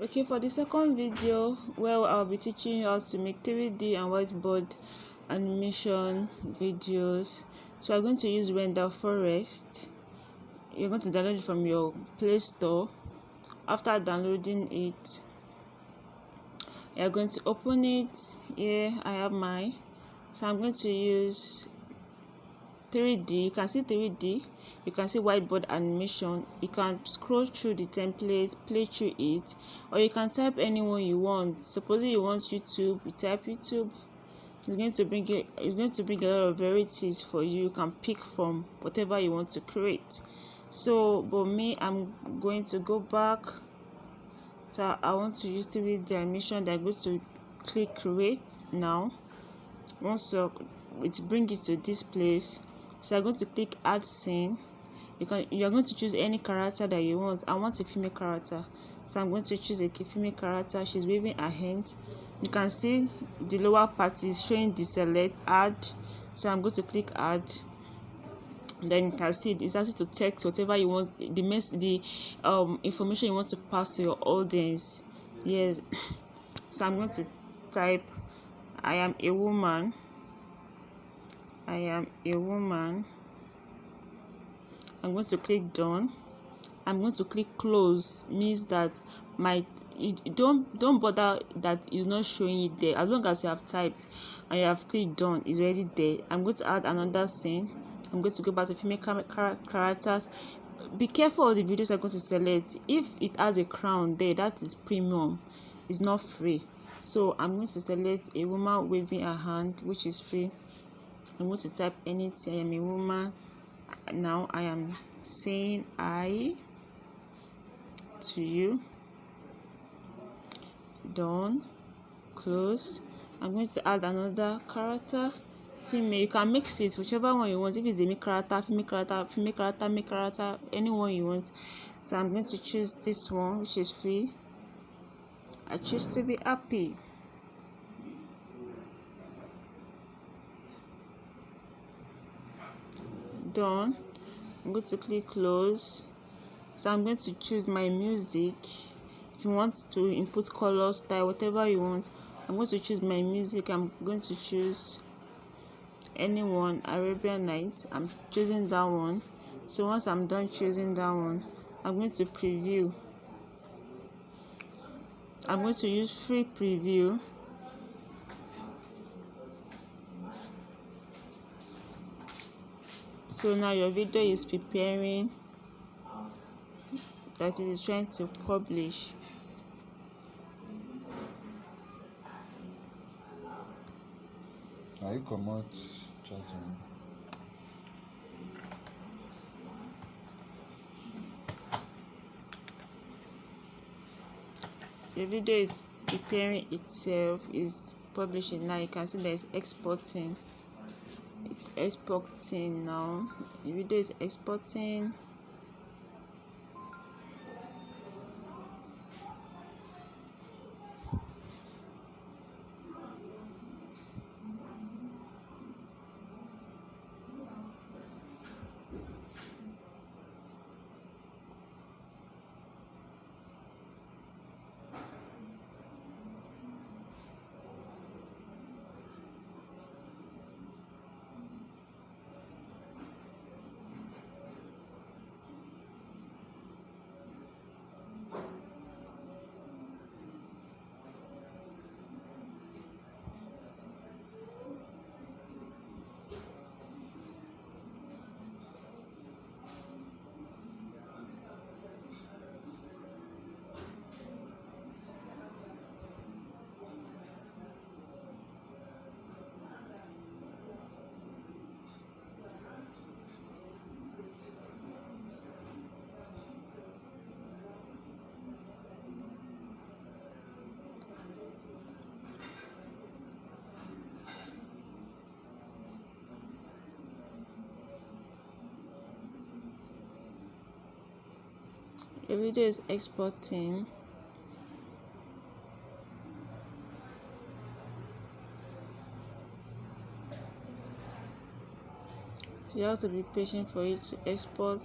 Okay, for the second video where I'll be teaching you how to make 3D and whiteboard animation videos, so I'm going to use renderforest. You're going to download it from your Play Store. After downloading it, you're going to open it. Here I have mine, so I'm going to use 3D. You can see 3D, you can see whiteboard animation. You can scroll through the template, play through it, or you can type anyone you want. Supposing you want YouTube, you type YouTube. It's going to bring a lot of varieties for you. You can pick from whatever you want to create. So but me, I'm going to go back. So I want to use 3D animation. That goes to click create now. Once it brings it to this place, so I'm going to click add scene. You're going to choose any character that you want. I want a female character, so I'm going to choose a female character. She's waving her hand. You can see the lower part is showing the select add, so I'm going to click add. Then you can see it's asking to text whatever you want, the information you want to pass to your audience. Yes. So I'm going to type I am a woman. I am a woman. I'm going to click done. I'm going to click close. Means that don't bother that it's not showing it there. As long as you have typed and you have clicked done, it's already there. I'm going to add another scene. I'm going to go back to female characters. Be careful of the videos I'm going to select. If it has a crown there, that is premium. It's not free. So I'm going to select a woman waving her hand, which is free. I'm going to type anything. I am a woman. Now I am saying I to you. Done. Close. I'm going to add another character. Female. You can mix it, whichever one you want. If it's a male character, female character, anyone you want. So I'm going to choose this one, which is free. I choose to be happy. Done. I'm going to click close. So I'm going to choose my music. If you want to input color, style, whatever you want, I'm going to choose my music. I'm going to choose anyone, Arabian Night. I'm choosing that one. So once I'm done choosing that one, I'm going to preview. I'm going to use free preview. So now your video is preparing, that it is trying to publish. Are you comot chatting? The video is preparing itself, is publishing now. You can see that it's exporting. It's exporting now. The video is exporting. The video is exporting. So you have to be patient for it to export.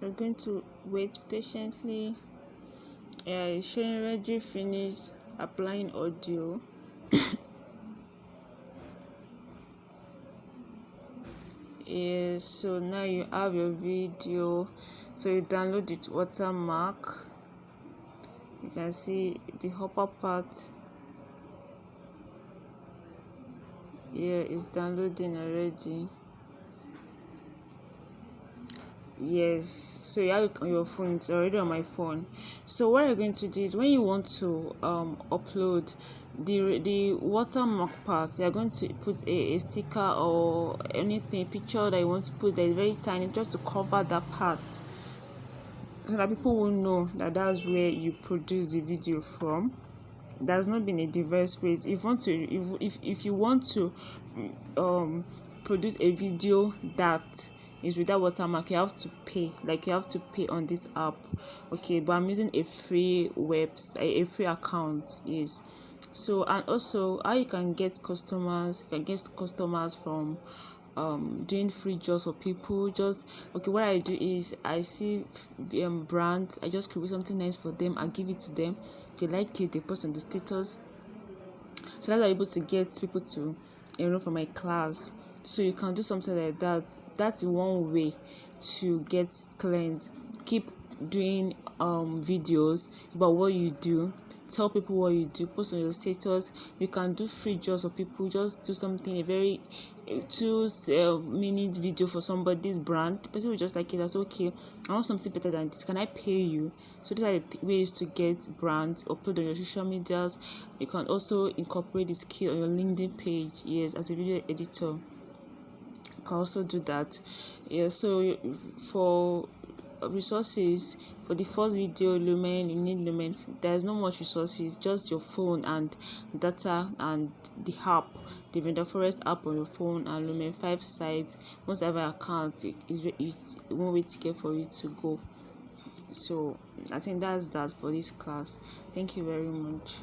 You're going to wait patiently. Yeah, it's showing already finished applying audio. Yes, so now you have your video. So you download it watermark. You can see the upper part here is downloading already. Yes, so you have it on your phone. It's already on my phone. So what you're going to do is when you want to upload the watermark part, you're going to put a sticker or anything picture that you want to put that is very tiny, just to cover that part, so that people will know that that's where you produce the video from. There's not been a diverse way. If you want to, if you want to produce a video that is without watermark, you have to pay. Like, you have to pay on this app. Okay, but I'm using a free website, a free account. Yes. So, and also how you can get customers, from doing free jobs for people. Just okay, what I do is I see brands, I just create something nice for them, I give it to them, they like it, they post on the status, so that I'm able to get people to enroll for my class. So you can do something like that. That's one way to get clients. Keep doing videos about what you do, tell people what you do, post on your status. You can do free jobs for people. Just do something, a very 2 minute video for somebody's brand. The person will just like it. That's okay, I want something better than this, can I pay you? So these are the ways to get brands. Upload on your social medias. You can also incorporate this skill on your LinkedIn page. Yes, as a video editor, you can also do that. Yeah, so for resources, for the first video, Lumen, you need Lumen. There's not much resources, just your phone and data and the app, the renderforest app on your phone, and Lumen 5 sites. Once you have an account, it's one way ticket for you to go. So I think that's that for this class. Thank you very much.